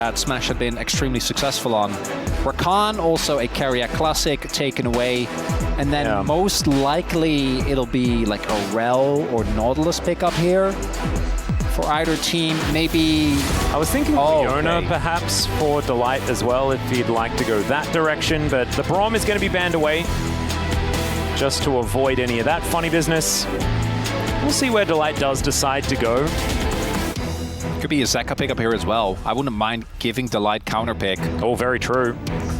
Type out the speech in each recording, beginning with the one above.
that Smash had been extremely successful on. Rakan, also a Keria classic, taken away. And then most likely it'll be like a Rel or Nautilus pickup here for either team. Maybe... I was thinking Oner perhaps for Delight as well, if he'd like to go that direction, but the Braum is going to be banned away just to avoid any of that funny business. We'll see where Delight does decide to go. Could be a Zeka pickup here as well. I wouldn't mind giving Delight counter pick. Oh, very true.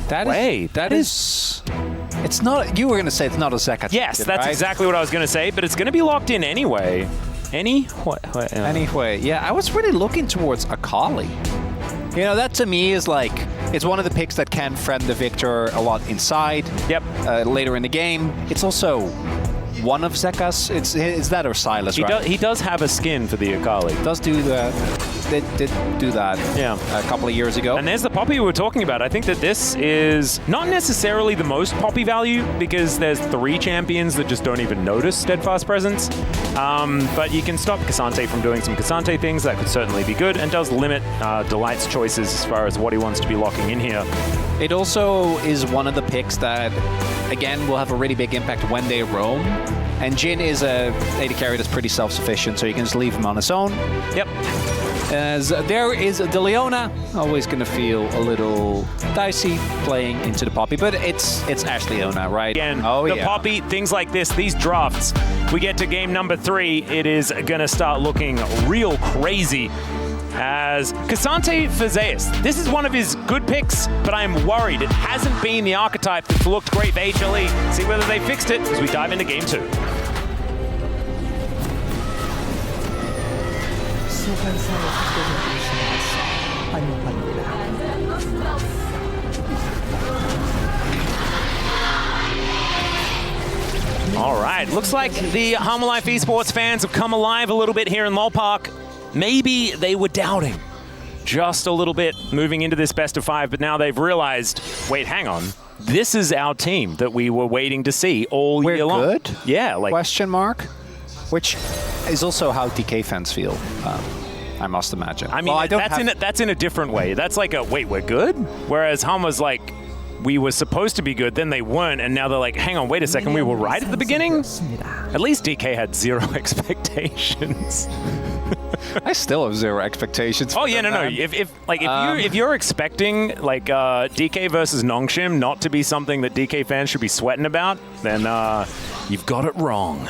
That is... It's not... You were going to say it's not a Zeka. Yes, that's exactly what I was going to say, but it's going to be locked in anyway. Anyway, yeah, I was really looking towards Akali. You know, that to me is like... It's one of the picks that can friend the Victor a lot inside. Yep. Later in the game. It's also... one of Zeka's. It's that or Silas, right? He does have a skin for the Akali. Does do that. Did do that a couple of years ago. And there's the Poppy we were talking about. I think that this is not necessarily the most Poppy value because there's 3 champions that just don't even notice Steadfast Presence. But you can stop K'Sante from doing some K'Sante things. That could certainly be good and does limit Delight's choices as far as what he wants to be locking in here. It also is one of the picks that, again, will have a really big impact when they roam. And Jhin is a AD carry that's pretty self-sufficient, so you can just leave him on his own. Yep. As there is De Leona, always going to feel a little dicey playing into the Poppy, but it's Ashley Leona, right? Again, the Poppy, things like this, these drafts, we get to game number 3, it is going to start looking real crazy. As K'Sante for Zeus. This is one of his good picks, but I'm worried. It hasn't been the archetype that's looked great for HLE. See whether they fixed it as we dive into game 2. All right, looks like the HANWHA esports fans have come alive a little bit here in Lol Park. Maybe they were doubting just a little bit moving into this best of 5, but now they've realized, wait, hang on. This is our team that we were waiting to see all year long. We're good? Yeah. Like, question mark? Which is also how DK fans feel, I must imagine. I mean, that's in a different way. That's like a, wait, we're good? Whereas HANWHA's like, we were supposed to be good, then they weren't, and now they're like, hang on, wait a second, we were right at the beginning? At least DK had 0 expectations. I still have 0 expectations. Oh yeah, no. If you're expecting like DK versus Nongshim not to be something that DK fans should be sweating about, then you've got it wrong.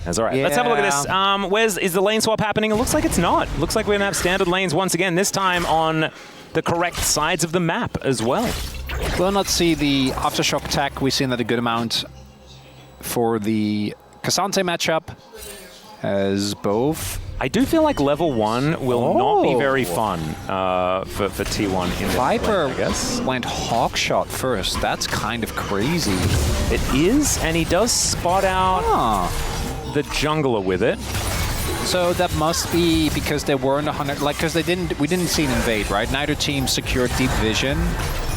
That's all right. Yeah. Let's have a look at this. Is the lane swap happening? It looks like it's not. Looks like we're gonna have standard lanes once again. This time on the correct sides of the map as well. We'll not see the aftershock attack. We've seen that a good amount for the K'Sante matchup as both. I do feel like level 1 will not be very fun for T1 in Viper lane, I guess. Went Hawkshot first. That's kind of crazy. It is, and he does spot out the jungler with it. So that must be because they weren't 100, like, because we didn't see an invade, right? Neither team secured deep vision.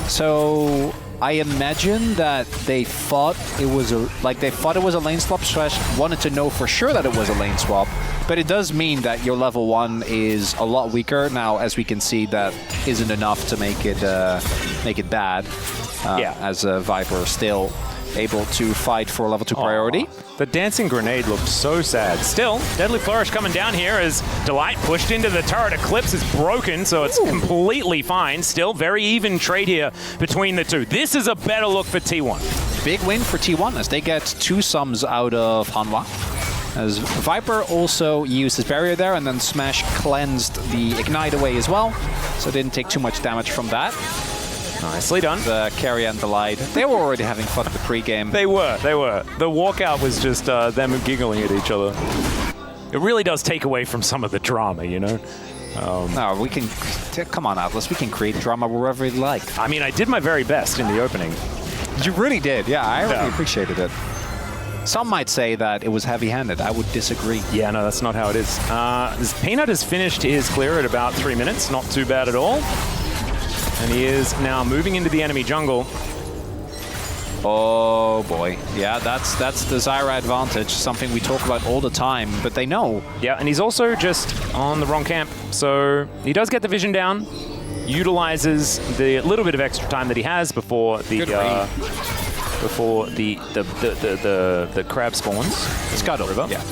So I imagine that they thought it was a lane swap / wanted to know for sure that it was a lane swap. But it does mean that your level 1 is a lot weaker now, as we can see. That isn't enough to make it bad. As Viper still able to fight for level 2 priority. The dancing grenade looked so sad. Still, Deadly Flourish coming down here as Delight pushed into the turret. Eclipse is broken, so it's completely fine. Still, very even trade here between the two. This is a better look for T1. Big win for T1 as they get 2 sums out of HANWHA. As Viper also used his barrier there, and then Smash cleansed the Ignite away as well, so didn't take too much damage from that. Nicely done. The Keria and Delight, they were already having fun at the pre-game. They were. The walkout was just them giggling at each other. It really does take away from some of the drama, you know? No, we can... Come on, Atlas. We can create drama wherever we like. I mean, I did my very best in the opening. You really did. Yeah, I really appreciated it. Some might say that it was heavy-handed. I would disagree. Yeah, no, that's not how it is. Peanut has finished his clear at about 3 minutes. Not too bad at all. And he is now moving into the enemy jungle. Oh boy. Yeah, that's the Zyra advantage, something we talk about all the time, but they know. Yeah, and he's also just on the wrong camp. So he does get the vision down. utilizes the little bit of extra time that he has before the crab spawns. Scuttle. River. Yeah.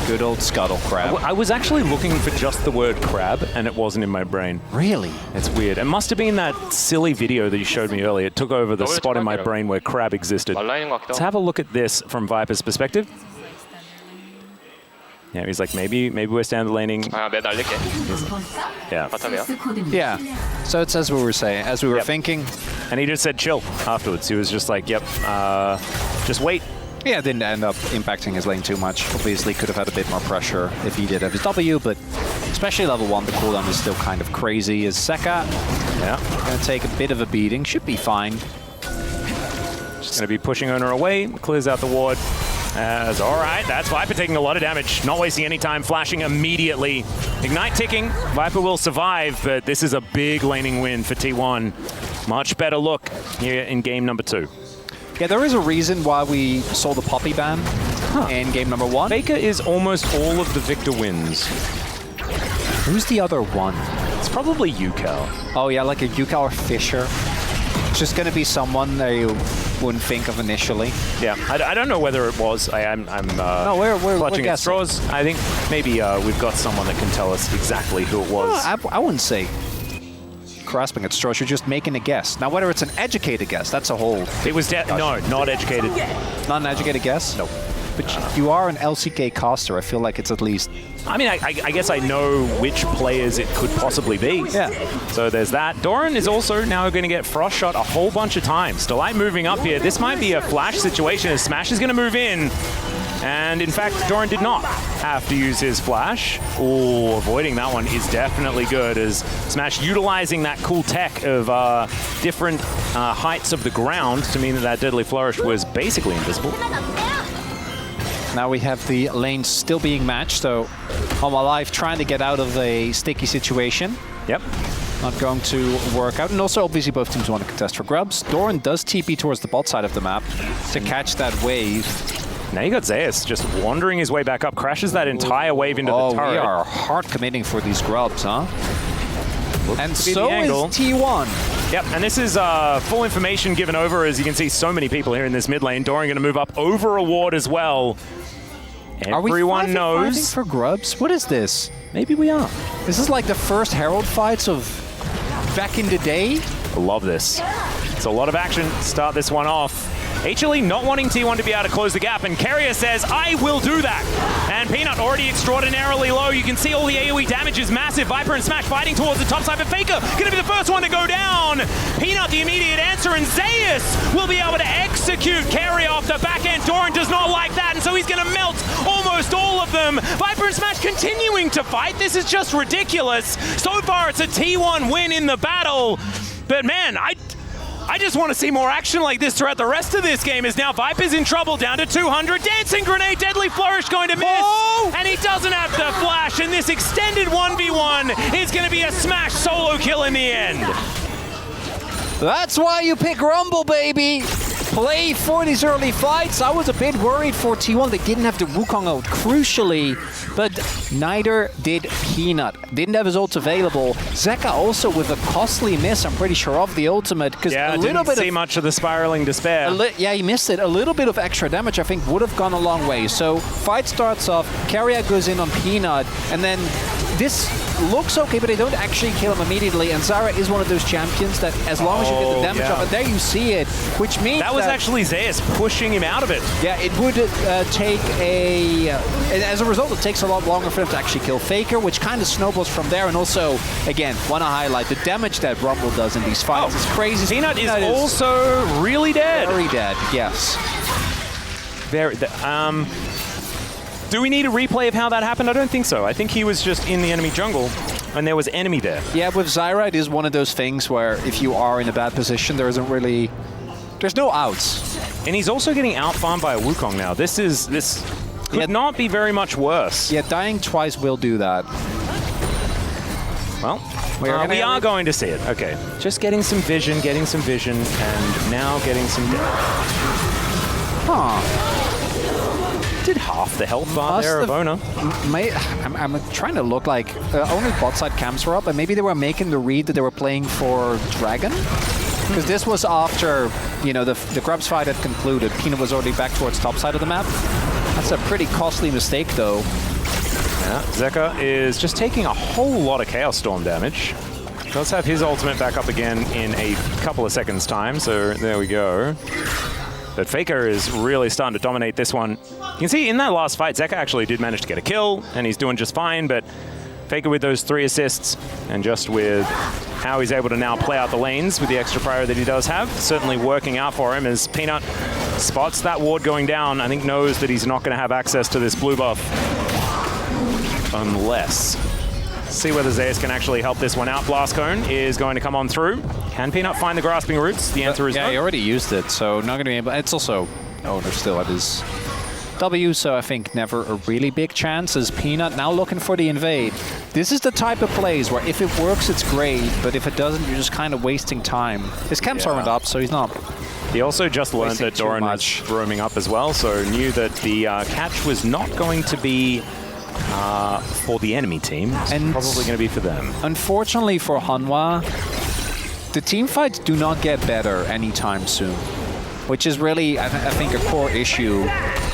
Good old Scuttle crab. I was actually looking for just the word crab, and it wasn't in my brain. Really? It's weird. It must have been that silly video that you showed me earlier. It took over the spot in my brain where crab existed. Let's have a look at this from Viper's perspective. Yeah, he's like, maybe we're standard laning. Yeah. Yeah. So it's as we were saying, as we were thinking. And he just said chill afterwards. He was just like, yep, just wait. Yeah, it didn't end up impacting his lane too much. Obviously, could have had a bit more pressure if he did have his W, but especially level 1, the cooldown is still kind of crazy. Is Zeka going to take a bit of a beating? Should be fine. Just going to be pushing Oner away, clears out the ward. All right, that's Viper taking a lot of damage, not wasting any time, flashing immediately. Ignite ticking, Viper will survive, but this is a big laning win for T1. Much better look here in game number 2. Yeah, there is a reason why we saw the Poppy ban in game number 1. Faker is almost all of the Victor wins. Who's the other one? It's probably Yukal. Oh yeah, like a Yukal or Fisher. It's just going to be someone that you wouldn't think of initially. Yeah, I don't know whether it was. I'm no, we're clutching at guessing. straws. I think maybe we've got someone that can tell us exactly who it was. No, I wouldn't say grasping at straws. You're just making a guess. Now, whether it's an educated guess, that's a whole... It was... No, not educated. Not an educated guess? No. But you are an LCK caster. I feel like it's at least... I mean, I guess I know which players it could possibly be. Yeah. So there's that. Doran is also now going to get frost shot a whole bunch of times. Delight moving up here. This might be a flash situation as Smash is going to move in. And in fact, Doran did not have to use his flash. Oh, avoiding that one is definitely good as Smash utilizing that cool tech of different heights of the ground to mean that Deadly Flourish was basically invisible. Now we have the lanes still being matched, so HANWHA Live trying to get out of a sticky situation. Yep. Not going to work out. And also, obviously, both teams want to contest for grubs. Doran does TP towards the bot side of the map to catch that wave. Now you got Zeus just wandering his way back up, crashes that entire wave into the turret. We are hard committing for these grubs, huh? And so is T1. Yep, and this is full information given over, as you can see so many people here in this mid lane. Doran going to move up over a ward as well. Everyone knows. For grubs? What is this? Maybe we are. This is like the first Herald fights of back in the day. I love this. It's a lot of action to start this one off. HLE not wanting T1 to be able to close the gap, and Keria says, I will do that. And Peanut already extraordinarily low. You can see all the AoE damage is massive. Viper and Smash fighting towards the top side, but Faker going to be the first one to go down. Peanut the immediate answer, and Zeus will be able to execute Keria off the back end. Doran does not like that, and so he's going to melt almost all of them. Viper and Smash continuing to fight. This is just ridiculous. So far, it's a T1 win in the battle. But man, I just want to see more action like this throughout the rest of this game, as now Viper's in trouble, down to 200. Dancing Grenade, Deadly Flourish going to miss. And he doesn't have the flash, and this extended 1v1 is going to be a Smash solo kill in the end. That's why you pick Rumble, baby. Play for these early fights. I was a bit worried for T1. They didn't have the Wukong out crucially, but neither did Peanut. Didn't have his ult available. Zeka also with a costly miss, I'm pretty sure, of the ultimate. Yeah, didn't see much of the spiraling despair. Yeah, he missed it. A little bit of extra damage, I think, would have gone a long way. So fight starts off, Keria goes in on Peanut, and then this looks okay, but they don't actually kill him immediately. And Zara is one of those champions that, as long as you get the damage off, and there you see it, which means that was actually Zeus pushing him out of it. Yeah, it would take as a result, it takes a lot longer for them to actually kill Faker, which kind of snowballs from there. And also, again, want to highlight the damage that Rumble does in these fights. It's crazy. Peanut is also really dead. Very dead, yes. Very. Do we need a replay of how that happened? I don't think so. I think he was just in the enemy jungle, and there was enemy there. Yeah, with Zyra, it is one of those things where if you are in a bad position, there isn't really... There's no outs. And he's also getting out-farmed by a Wukong now. This could not be very much worse. Yeah, dying twice will do that. Well, we are going to see it. Okay, just getting some vision, and now getting some damage. Huh. Did half the health bar there of Oner. I'm trying to look like Oner's bot side camps were up, and maybe they were making the read that they were playing for Dragon. Because this was after, you know, the Grub's fight had concluded. Peanut was already back towards top side of the map. That's a pretty costly mistake, though. Yeah, Zeka is just taking a whole lot of Chaos Storm damage. Does have his ultimate back up again in a couple of seconds' time, so there we go. But Faker is really starting to dominate this one. You can see in that last fight, Zeka actually did manage to get a kill, and he's doing just fine, but Faker with those 3 assists, and just with how he's able to now play out the lanes with the extra prior that he does have, certainly working out for him as Peanut spots that ward going down. I think knows that he's not going to have access to this blue buff unless... See whether Zeus can actually help this one out. Blast Cone is going to come on through. Can Peanut find the grasping roots? The answer is no. Yeah, he already used it, so not going to be able... It's also... Oner still at his W, so I think never a really big chance as Peanut now looking for the invade. This is the type of plays where if it works, it's great, but if it doesn't, you're just kind of wasting time. His camps aren't up, so he's not... He also just learned that Doran was roaming up as well, so knew that the catch was not going to be for the enemy team. It's probably going to be for them. Unfortunately for HANWHA, the team fights do not get better anytime soon, which is really, I think, a core issue.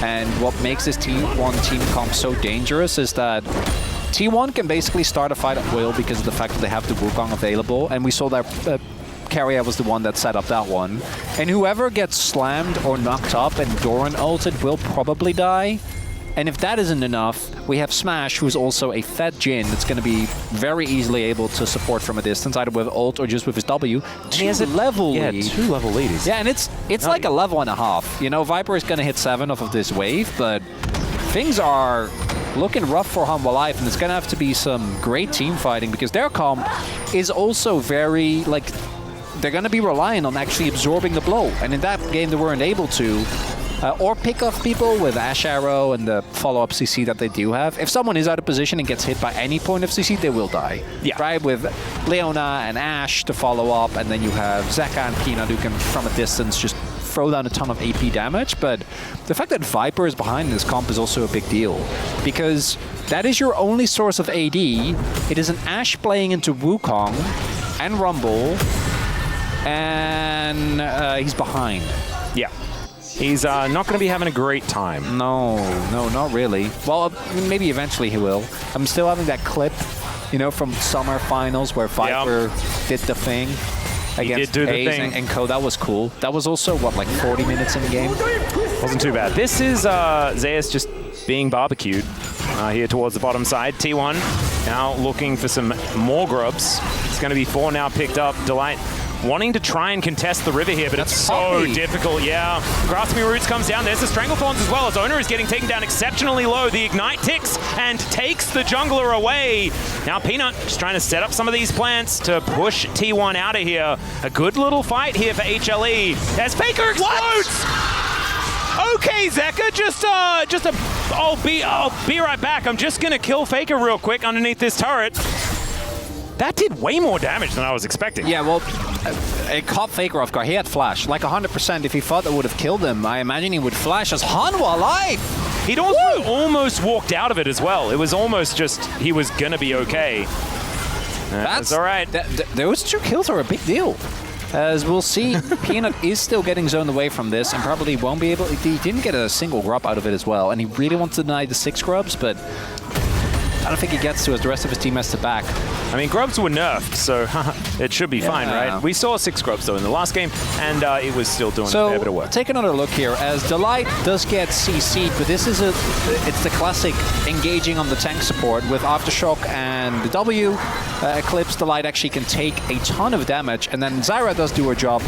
And what makes this T1 team comp so dangerous is that T1 can basically start a fight at will because of the fact that they have the Wukong available. And we saw that Keria was the one that set up that one. And whoever gets slammed or knocked up and Doran ulted will probably die. And if that isn't enough, we have Smash, who's also a fat Jhin that's going to be very easily able to support from a distance, either with ult or just with his W. He has a level lead. Yeah, 2 level leads. Yeah, and it's like a level and a half. You know, Viper is going to hit 7 off of this wave, but things are looking rough for HANWHA Life, and it's going to have to be some great team fighting because their comp is also very, like, they're going to be relying on actually absorbing the blow. And in that game, they weren't able to. Or pick off people with Ash Arrow and the follow-up CC that they do have. If someone is out of position and gets hit by any point of CC, they will die. Yeah. Right? With Leona and Ash to follow up, and then you have Zeka and Peanut who can, from a distance, just throw down a ton of AP damage. But the fact that Viper is behind this comp is also a big deal, because that is your only source of AD. It is an Ash playing into Wukong and Rumble, and he's behind. Yeah. He's not going to be having a great time. No, not really. Well, maybe eventually he will. I'm still having that clip, you know, from summer finals where Viper did the thing against Ace and Co. That was cool. That was also, what, like 40 minutes in the game? Wasn't too bad. This is Zeus just being barbecued here towards the bottom side. T1 now looking for some more grubs. It's going to be 4 now picked up. Delight wanting to try and contest the river here, but it's so difficult. Yeah, Grasping Roots comes down. There's the Stranglethorns as well, as Oner is getting taken down exceptionally low. The Ignite ticks and takes the jungler away. Now Peanut just trying to set up some of these plants to push T1 out of here. A good little fight here for HLE as Faker explodes! Okay, Zeka, I'll be right back. I'm just gonna kill Faker real quick underneath this turret. That did way more damage than I was expecting. Yeah, well, it caught Faker off guard. He had flash. Like 100%, if he thought that would have killed him, I imagine he would flash as HANWHA Life. He'd also almost walked out of it as well. It was almost just, he was going to be okay. That's all right. Those 2 kills are a big deal. As we'll see, Peanut is still getting zoned away from this and probably won't be able... He didn't get a single grub out of it as well, and he really wants to deny the 6 grubs, but I don't think he gets to as the rest of his team has to back. I mean, grubs were nerfed, so it should be fine, right? We saw 6 grubs, though, in the last game, and it was still doing a fair bit of work. Take another look here, as Delight does get CC'd, but this is it's the classic engaging on the tank support with Aftershock and the W. Eclipse, Delight actually can take a ton of damage, and then Zyra does do her job,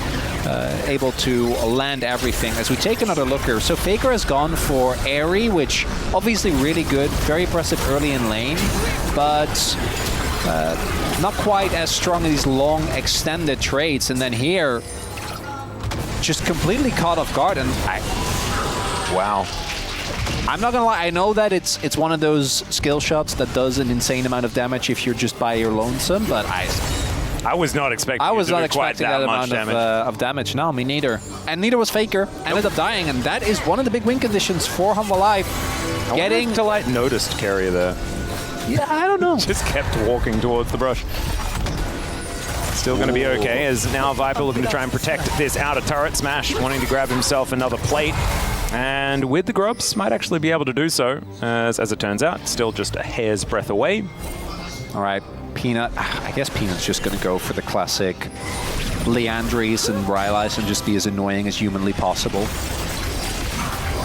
able to land everything. As we take another look here, so Faker has gone for Airy, which obviously really good, very impressive early in lane, but not quite as strong as these long extended trades. And then here, just completely caught off guard. And wow. I'm not gonna lie, I know that it's one of those skill shots that does an insane amount of damage if you're just by your lonesome, but I was not expecting I was it to not do quite expecting that much amount damage. of damage. No, me neither. And neither was Faker. Ended up dying, and that is one of the big win conditions for HANWHA Live. Getting to like noticed Keria there. Yeah, I don't know. Just kept walking towards the brush. Still going to be okay, as now Viper looking to try and protect this outer turret. Smash wanting to grab himself another plate. And with the Grubs, might actually be able to do so, as it turns out. Still just a hair's breadth away. All right, Peanut. I guess Peanut's just going to go for the classic Leandries and Rylai's and just be as annoying as humanly possible.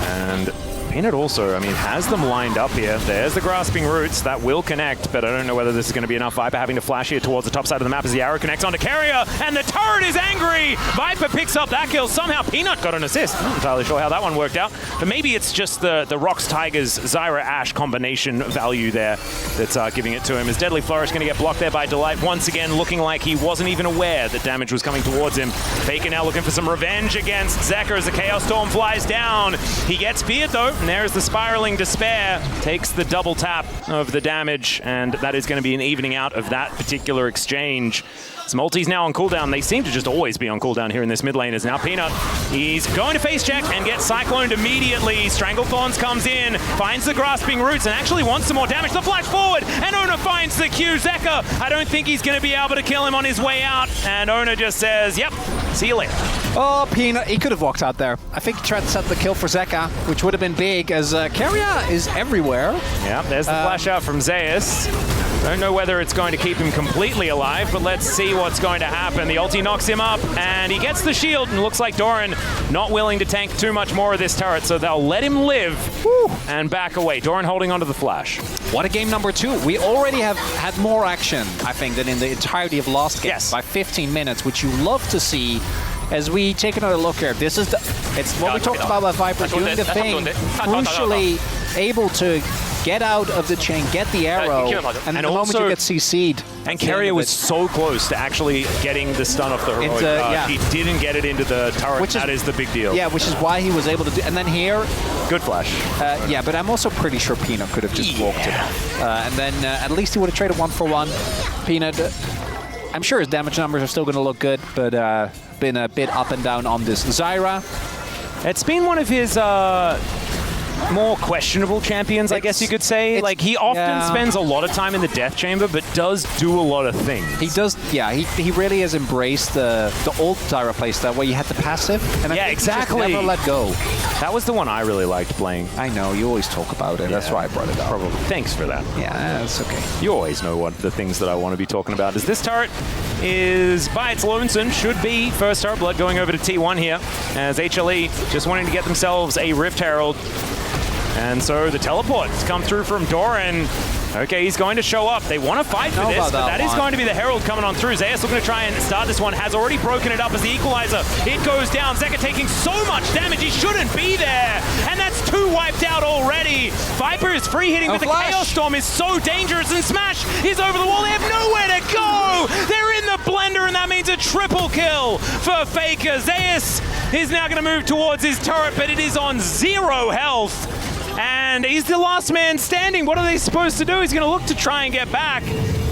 And Peanut also, I mean, has them lined up here. There's the grasping roots. That will connect, but I don't know whether this is going to be enough. Viper having to flash here towards the top side of the map as the arrow connects onto Keria, and the turret is angry! Viper picks up that kill. Somehow Peanut got an assist. I'm not entirely sure how that one worked out, but maybe it's just the Rox Tigers Zyra Ashe combination value there that's giving it to him. As Deadly Flourish going to get blocked there by Delight, once again looking like he wasn't even aware that damage was coming towards him. Faker now looking for some revenge against Zekka as the Chaos Storm flies down. He gets feared though, and there's the Spiraling Despair. Takes the double tap of the damage, and that is going to be an evening out of that particular exchange. Smolty's now on cooldown. They seem to just always be on cooldown here in this mid lane. As now Peanut, he's going to face check and get cycloned immediately. Stranglethorns comes in, finds the grasping roots, and actually wants some more damage. The flash forward, and Oner finds the Q. Zekka, I don't think he's going to be able to kill him on his way out, and Oner just says, yep, see you later. Oh, Peanut, he could have walked out there. I think he tried to set the kill for Zekka, which would have been big, as Keria is everywhere. Yeah, there's the flash out from Zeus. Don't know whether it's going to keep him completely alive, but let's see what's going to happen. The ulti knocks him up, and he gets the shield, and looks like Doran not willing to tank too much more of this turret, so they'll let him live and back away. Doran holding onto the flash. What a game number 2. We already have had more action, I think, than in the entirety of last game by 15 minutes, which you love to see. As we take another look here, this is it's what we talked about Viper doing the thing, crucially able to get out of the chain, get the arrow, and the moment you get CC'd. And Keria was so close to actually getting the stun off the heroic. He didn't get it into the turret, that is the big deal. Yeah, which is why he was able to do, and then here... Good flash. Yeah, but I'm also pretty sure Peanut could have just walked it off. And then at least he would have traded 1-for-1. Peanut, I'm sure his damage numbers are still going to look good, but been a bit up and down on this Zyra. It's been one of his more questionable champions, I guess you could say. Like, he often spends a lot of time in the death chamber, but does do a lot of things. He does, he really has embraced the old Zyra playstyle where you had the passive, and I think exactly. He just never let go. That was the one I really liked playing. I know, you always talk about it. That's why I brought it up. Probably. Thanks for that. Yeah, that's okay. You always know what the things that I want to be talking about. As this turret is by its lonesome, should be first turret blood going over to T1 here, as HLE just wanting to get themselves a Rift Herald. And so the teleport's come through from Doran. Okay, he's going to show up. They want to fight for this, but that is going to be the Herald coming on through. Zeus looking to try and start this one. Has already broken it up as the equalizer. It goes down. Zekka taking so much damage. He shouldn't be there. And that's 2 wiped out already. Viper is free hitting, but the Chaos Storm is so dangerous. And Smash is over the wall. They have nowhere to go. They're in the blender, and that means a triple kill for Faker. Zeus is now going to move towards his turret, but it is on 0 health. And he's the last man standing. What are they supposed to do? He's going to look to try and get back.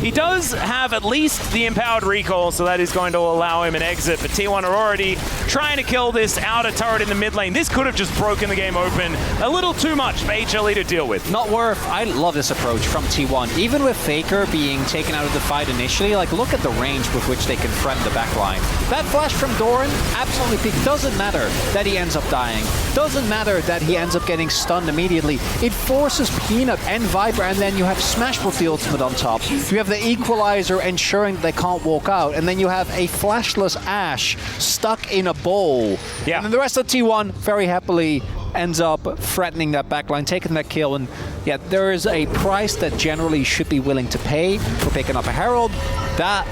He does have at least the empowered recall, so that is going to allow him an exit. But T1 are already trying to kill this outer turret in the mid lane. This could have just broken the game open. A little too much for HLE to deal with. Not worth. I love this approach from T1. Even with Faker being taken out of the fight initially, like, look at the range with which they confront the backline. That flash from Doran, absolutely peak. Doesn't matter that he ends up dying. Doesn't matter that he ends up getting stunned immediately. It forces Peanut and Viper, and then you have Smash with the ultimate on top. You have the equalizer ensuring they can't walk out, and then you have a flashless Ashe stuck in a bowl. Yeah. And then the rest of T1 very happily ends up threatening that backline, taking that kill, and yeah, there is a price that generally should be willing to pay for picking up a Herald. That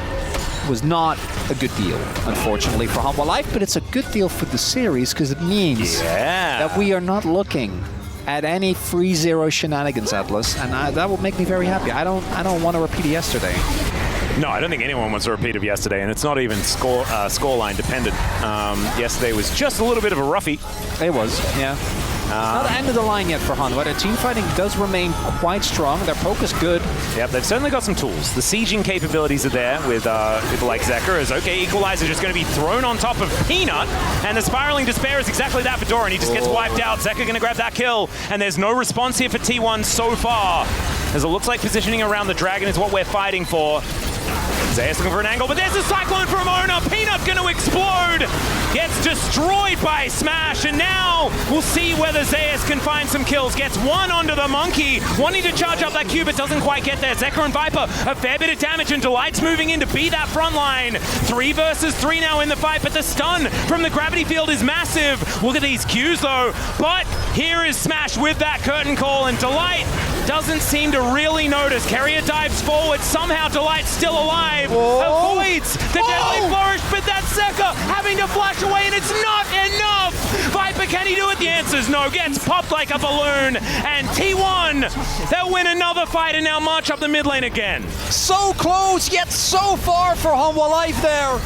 was not a good deal, unfortunately, for HANWHA Live, but it's a good deal for the series because it means that we are not looking at any 3-0 shenanigans, Atlas, and that will make me very happy. I don't want to repeat yesterday. No, I don't think anyone wants a repeat of yesterday, and it's not even scoreline dependent. Yesterday was just a little bit of a roughie. It was, yeah. not the end of the line yet for HANWHA. Their team fighting does remain quite strong. Their poke is good. Yep, they've certainly got some tools. The sieging capabilities are there with people like Zeker. As OK, Equalizer just going to be thrown on top of Peanut, and the Spiraling Despair is exactly that for Dora, and he just gets wiped out. Zeker going to grab that kill, and there's no response here for T1 so far, as it looks like positioning around the Dragon is what we're fighting for. Zeus looking for an angle, but there's a Cyclone from Oner. Peanut going to explode. Gets destroyed by Smash, and now we'll see whether Zeus can find some kills. Gets one onto the Monkey, wanting to charge up that cube, but doesn't quite get there. Zeker and Viper, a fair bit of damage, and Delight's moving in to be that front line. 3 versus 3 now in the fight, but the stun from the gravity field is massive. Look at these Qs though, but here is Smash with that curtain call, and Delight doesn't seem to really notice. Keria dives forward, somehow Delight's still alive. Avoids the deadly flourish, but that's Zeker having to flash away, and it's not enough. Viper, can he do it? The answer's no. Gets popped like a balloon, and T1, they'll win another fight and now march up the mid lane again. So close, yet so far for HANWHA Life there.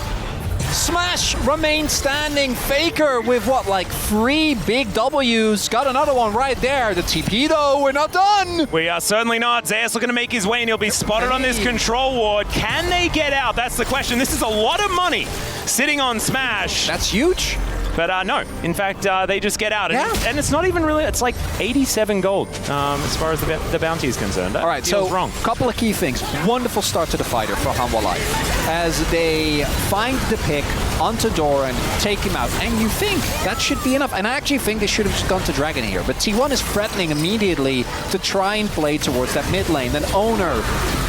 Smash remains standing. Faker with what, like 3 big W's. Got another one right there. The TP though, we're not done. We are certainly not. Zeus looking to make his way, and he'll be spotted on this control ward. Can they get out? That's the question. This is a lot of money sitting on Smash. That's huge. But no, in fact, they just get out. Yeah. And it's not even really, it's like 87 gold as far as the bounty is concerned. All right, so wrong. Couple of key things. Wonderful start to the fighter for HANWHA Life as they find the pick onto Doran, take him out. And you think that should be enough. And I actually think they should have just gone to Dragon here. But T1 is threatening immediately to try and play towards that mid lane. Then Oner,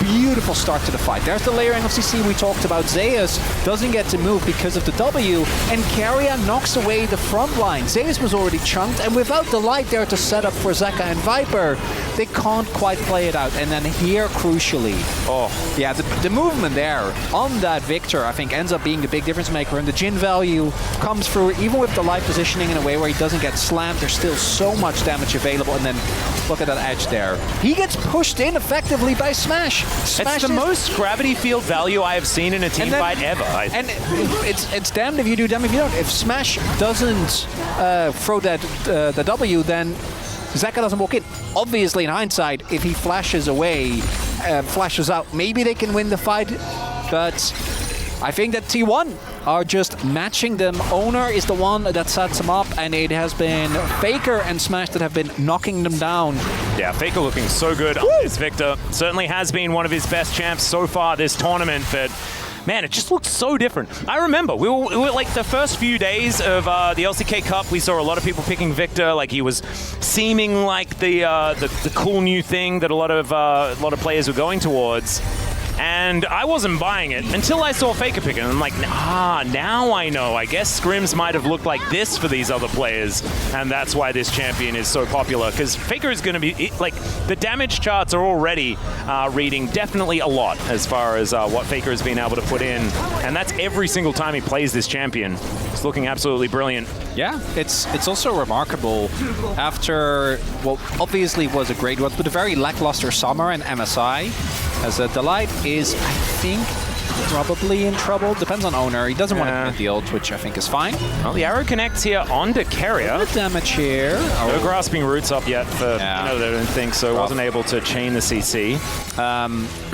beautiful start to the fight. There's the layering of CC we talked about. Zeus doesn't get to move because of the W, and Keria knocks away the front line. Zeus was already chunked, and without the light there to set up for Zeka and Viper, they can't quite play it out. And then here, crucially, yeah, the movement there on that Victor, I think, ends up being the big difference maker, and the Jhin value comes through, even with the light positioning in a way where he doesn't get slammed. There's still so much damage available, and then look at that edge there. He gets pushed in effectively by Smash. It's the most gravity field value I have seen in a team fight ever. And it's damned if you do, damned if you don't. If Smash doesn't throw that the W, then Zeka doesn't walk in. Obviously, in hindsight, if he flashes away, flashes out, maybe they can win the fight. But I think that T1 are just matching them. Oner is the one that sets them up, and it has been Faker and Smash that have been knocking them down. Yeah, Faker looking so good on this Victor. Certainly has been one of his best champs so far this tournament, but man, it just looks so different. I remember, we were like the first few days of the LCK Cup, we saw a lot of people picking Victor, like he was seeming like the cool new thing that a lot of players were going towards. And I wasn't buying it until I saw Faker pick it. And I'm like, now I know. I guess scrims might have looked like this for these other players. And that's why this champion is so popular. Because Faker is going to be, like, the damage charts are already reading definitely a lot as far as what Faker has been able to put in. And that's every single time he plays this champion. It's looking absolutely brilliant. Yeah, it's also remarkable after, well, obviously was a great one, but a very lackluster summer in MSI. As a Delight is, I think, probably in trouble. Depends on Oner. He doesn't want to commit the ult, which I think is fine. Well, the arrow connects here onto Keria. The damage here. No grasping roots up yet for I don't think so. Wasn't able to chain the CC.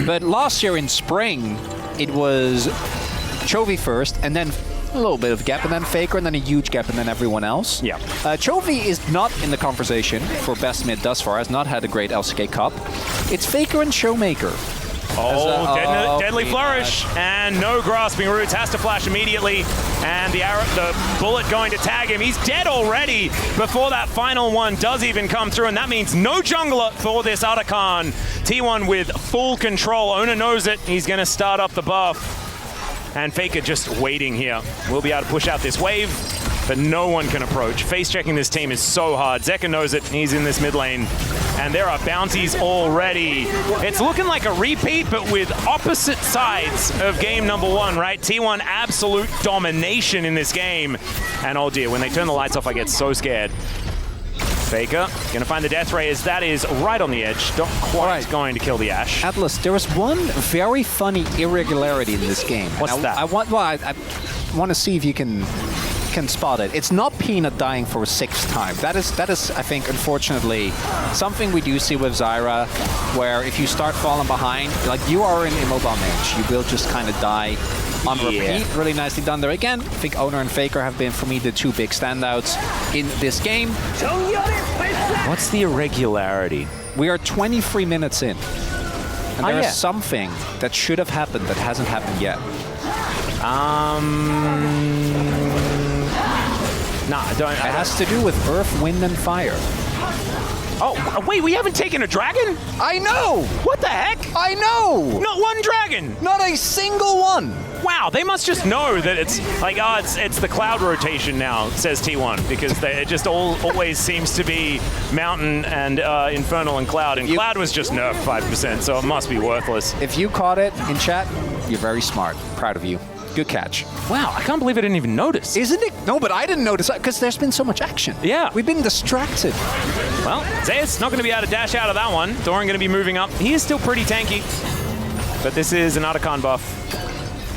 But last year in spring, it was Chovy first, and then a little bit of gap, and then Faker, and then a huge gap, and then everyone else. Yeah. Chovy is not in the conversation for best mid thus far, has not had a great LCK Cup. It's Faker and Showmaker. Deadly flourish, and no grasping roots, has to flash immediately, and the bullet going to tag him. He's dead already before that final one does even come through, and that means no jungler for this Arakan. T1 with full control. Oner knows it. He's going to start up the buff. And Faker just waiting here. We'll be able to push out this wave, but no one can approach. Face-checking this team is so hard. Zeker knows it. He's in this mid lane. And there are bounties already. It's looking like a repeat, but with opposite sides of game number 1, right? T1 absolute domination in this game. And oh dear, when they turn the lights off, I get so scared. Faker gonna find the death ray as that is right on the edge. Not quite going to kill the Ashe. Atlas, there was one very funny irregularity in this game. What's that? I want to see if you can can spot it. It's not Peanut dying for a 6th time. That is, I think, unfortunately, something we do see with Zyra, where if you start falling behind, like you are in immobile mage, you will just kind of die on repeat. Really nicely done there again. I think Oner and Faker have been, for me, the 2 big standouts in this game. What's the irregularity? We are 23 minutes in. And there is something that should have happened that hasn't happened yet. Nah, I don't. It has to do with earth, wind, and fire. Oh, wait, we haven't taken a dragon? I know! What the heck? I know! Not one dragon! Not a single one! Wow, they must just know that it's like, oh, it's the cloud rotation now, says T1, because it just always seems to be Mountain and Infernal and Cloud, and Cloud was just nerfed 5%, so it must be worthless. If you caught it in chat, you're very smart. Proud of you. Good catch. Wow, I can't believe I didn't even notice. Isn't it? No, but I didn't notice that because there's been so much action. Yeah. We've been distracted. Well, Zeus not going to be able to dash out of that one. Doran going to be moving up. He is still pretty tanky, but this is an Otacon buff.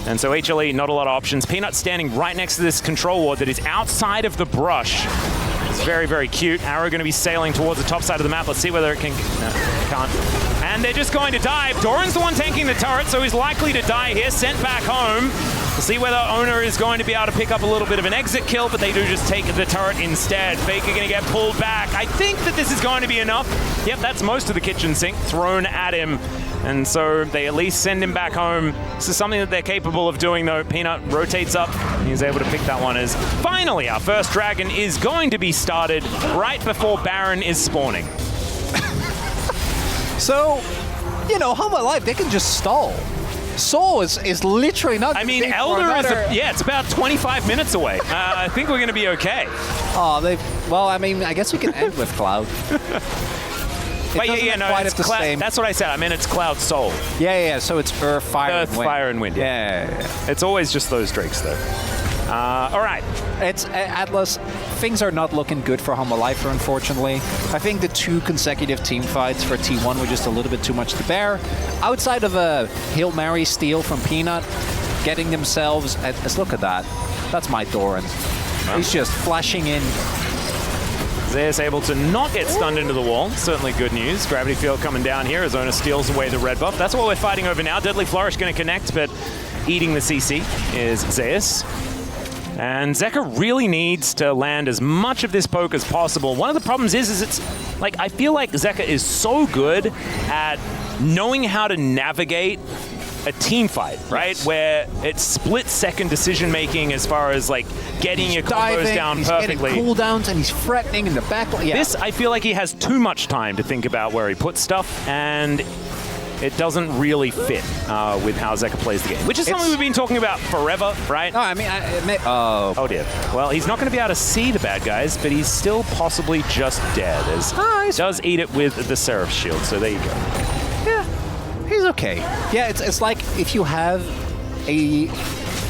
And so HLE, not a lot of options. Peanut standing right next to this control ward that is outside of the brush. It's very, very cute. Arrow going to be sailing towards the top side of the map. Let's see whether it can... No, can't. And they're just going to dive. Doran's the one tanking the turret, so he's likely to die here. Sent back home. We'll see whether Oner is going to be able to pick up a little bit of an exit kill, but they do just take the turret instead. Faker going to get pulled back. I think that this is going to be enough. Yep, that's most of the kitchen sink thrown at him. And so they at least send him back home. This is something that they're capable of doing, though. Peanut rotates up, and he's able to pick that one as finally our first dragon is going to be started right before Baron is spawning. So, you know, HANWHA Live, they can just stall. Soul is literally not... I mean, Elder is... yeah, it's about 25 minutes away. I think we're going to be okay. Oh, well, I mean, I guess we can end with Cloud. But yeah, no, it's Cloud. That's what I said. I mean, it's Cloud Soul. Yeah, so it's Earth, Fire, and Wind. Fire, and Wind. Yeah. It's always just those drakes, though. All right. It's Atlas. Things are not looking good for HANWHA Life, unfortunately. I think the 2 consecutive team fights for T1 were just a little bit too much to bear. Outside of a Hail Mary steal from Peanut, getting themselves... Let's look at that. That's my Doran. Wow. He's just flashing in. Zeus able to not get stunned into the wall. Certainly good news. Gravity Field coming down here as Oner steals away the red buff. That's what we're fighting over now. Deadly Flourish going to connect, but eating the CC is Zeus. And Zeka really needs to land as much of this poke as possible. One of the problems is it's like, I feel like Zeka is so good at knowing how to navigate a team fight, right? Yes. Where it's split-second decision-making as far as like getting your combos down perfectly. He's getting cooldowns and he's threatening in the back. Yeah. This, I feel like he has too much time to think about where he puts stuff, and it doesn't really fit with how Zeka plays the game, which is something we've been talking about forever, right? No, I mean, oh dear. Well, he's not going to be able to see the bad guys, but he's still possibly just dead, as he does eat it with the Seraph Shield, so there you go. Yeah, he's okay. Yeah, it's like if you have a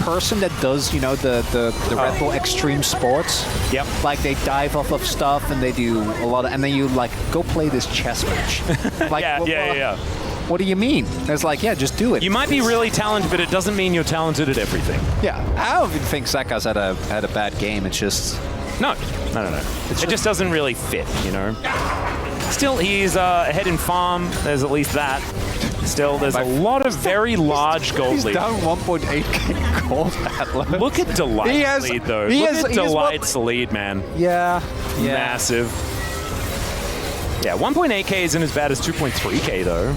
person that does, you know, the Red Bull extreme sports. Yep. Like they dive off of stuff and they do a lot of, and then you like go play this chess match. Like, yeah. What do you mean? It's like, yeah, just do it. You might be really talented, but it doesn't mean you're talented at everything. Yeah, I don't even think Zeka's had a bad game. It's just... No. It just doesn't really fit, you know? Still, he's ahead in farm. There's at least that. Still, there's a lot of very large gold lead. He's down 1.8k gold, Atlas. Look at Delight's lead, though. Look at Delight's lead, man. Yeah. Massive. Yeah, 1.8k isn't as bad as 2.3k, though.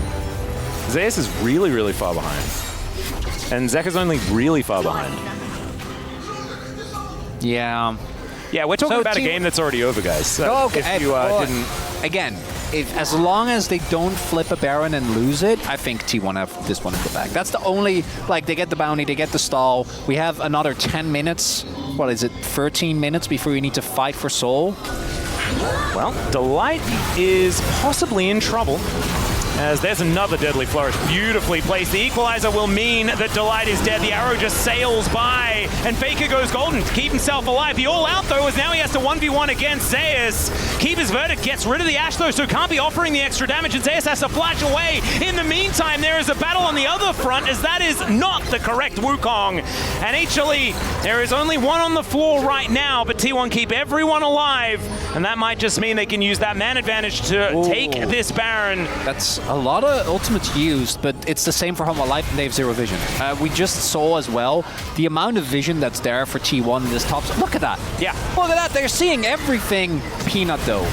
Zeus is really, really far behind. And Zeka's only really far behind. Yeah. Yeah, we're talking about a game that's already over, guys. So if you didn't... Again, as long as they don't flip a Baron and lose it, I think T1 have this one in the bag. That's the only... Like, they get the bounty, they get the stall. We have another 10 minutes. What is it? 13 minutes before you need to fight for Soul. Well, Delight is possibly in trouble. As there's another deadly flourish, beautifully placed. The equalizer will mean that Delight is dead. The arrow just sails by, and Faker goes golden to keep himself alive. The all-out, though, is now he has to 1v1 against Zeus. Keeper's Verdict gets rid of the Ash, though, so can't be offering the extra damage, and Zeus has to flash away. In the meantime, there is a battle on the other front, as that is not the correct Wukong. And HLE, there is only one on the floor right now, but T1 keep everyone alive, and that might just mean they can use that man advantage to take this Baron. That's a lot of ultimates used, but it's the same for HANWHA Life, and they have zero vision. We just saw as well the amount of vision that's there for T1 in this top. Look at that. Yeah. Look at that. They're seeing everything. Peanut, though.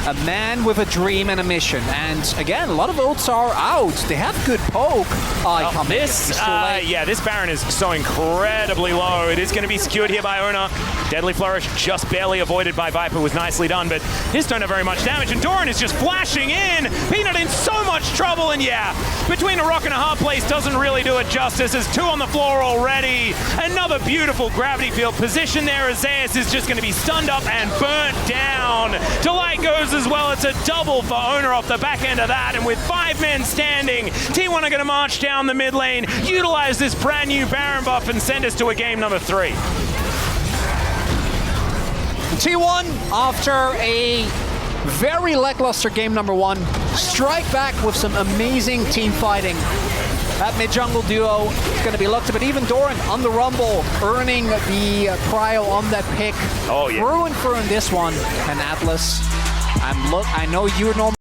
A man with a dream and a mission. And again, a lot of ults are out. They have good poke. This Baron is so incredibly low. It is going to be secured here by Oner. Deadly Flourish just barely avoided by Viper was nicely done, but his don't have very much damage. And Doran is just flashing in. Peanut in so much trouble, and yeah, between a rock and a hard place doesn't really do it justice. There's two on the floor already. Another beautiful gravity field position there as Zeus is just going to be stunned up and burnt down. Delight goes as well. It's a double for Oner off the back end of that, and with 5 men standing, T1 are going to march down the mid lane, utilize this brand new Baron buff, and send us to a game number 3. T1, after a very lackluster game number 1, strike back with some amazing team fighting. That mid-jungle duo is going to be looked at, but even Doran on the rumble, earning the cryo on that pick. Oh, yeah. Through and through in this one, and Atlas. I know you're normally